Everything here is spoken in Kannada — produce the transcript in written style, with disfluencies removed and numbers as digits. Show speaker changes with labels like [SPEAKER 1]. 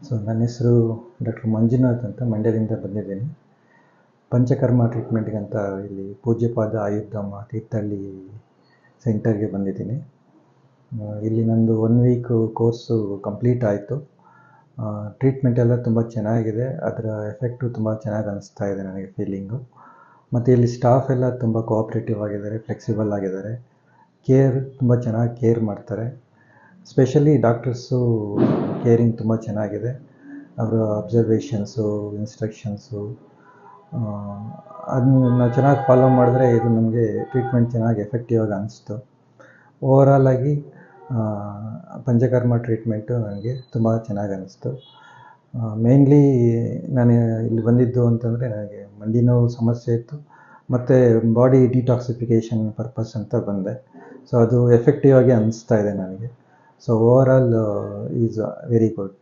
[SPEAKER 1] ಸೊ ನನ್ನ ಹೆಸರು ಡಾಕ್ಟರ್ ಮಂಜುನಾಥ್ ಅಂತ, ಮಂಡ್ಯದಿಂದ ಬಂದಿದ್ದೀನಿ. ಪಂಚಕರ್ಮ ಟ್ರೀಟ್ಮೆಂಟ್ಗೆ ಅಂತ ಇಲ್ಲಿ ಪೂಜ್ಯಪಾದ ಆಯುರ್ಧಾಮ ತೀರ್ಥಹಳ್ಳಿ ಸೆಂಟರ್ಗೆ ಬಂದಿದ್ದೀನಿ. ಇಲ್ಲಿ ನಂದು 1 ವೀಕು ಕೋರ್ಸು ಕಂಪ್ಲೀಟ್ ಆಯಿತು. ಟ್ರೀಟ್ಮೆಂಟ್ ಎಲ್ಲ ತುಂಬ ಚೆನ್ನಾಗಿದೆ. ಅದರ ಎಫೆಕ್ಟು ತುಂಬ ಚೆನ್ನಾಗಿ ಅನ್ನಿಸ್ತಾ ಇದೆ ನನಗೆ ಫೀಲಿಂಗು. ಮತ್ತು ಇಲ್ಲಿ ಸ್ಟಾಫ್ ಎಲ್ಲ ತುಂಬ ಕೋಆಪ್ರೇಟಿವ್ ಆಗಿದ್ದಾರೆ, ಫ್ಲೆಕ್ಸಿಬಲ್ ಆಗಿದ್ದಾರೆ. ತುಂಬ ಚೆನ್ನಾಗಿ ಕೇರ್ ಮಾಡ್ತಾರೆ. ಸ್ಪೆಷಲಿ ಡಾಕ್ಟರ್ಸು ಕೇರಿಂಗ್ ತುಂಬ ಚೆನ್ನಾಗಿದೆ. ಅವರ ಅಬ್ಸರ್ವೇಷನ್ಸು, ಇನ್ಸ್ಟ್ರಕ್ಷನ್ಸು ಅದನ್ನ ನಾವು ಚೆನ್ನಾಗಿ ಫಾಲೋ ಮಾಡಿದ್ರೆ ಇದು ನಮಗೆ ಟ್ರೀಟ್ಮೆಂಟ್ ಚೆನ್ನಾಗಿ ಎಫೆಕ್ಟಿವ್ ಆಗಿ ಅನ್ನಿಸ್ತು. ಓವರಾಲ್ ಆಗಿ ಪಂಚಕರ್ಮ ಟ್ರೀಟ್ಮೆಂಟು ನನಗೆ ತುಂಬ ಚೆನ್ನಾಗಿ ಅನ್ನಿಸ್ತು. ಮೇಯ್ನ್ಲಿ ನಾನು ಇಲ್ಲಿ ಬಂದಿದ್ದು ಅಂತಂದರೆ ನನಗೆ ಮಂಡಿ ನೋವು ಸಮಸ್ಯೆ ಇತ್ತು, ಮತ್ತು ಬಾಡಿ ಡಿಟಾಕ್ಸಿಫಿಕೇಷನ್ ಪರ್ಪಸ್ ಅಂತ ಬಂದೆ. ಸೊ ಅದು ಎಫೆಕ್ಟಿವ್ ಆಗಿ ಅನ್ನಿಸ್ತಾ ಇದೆ ನನಗೆ. So overall is very good.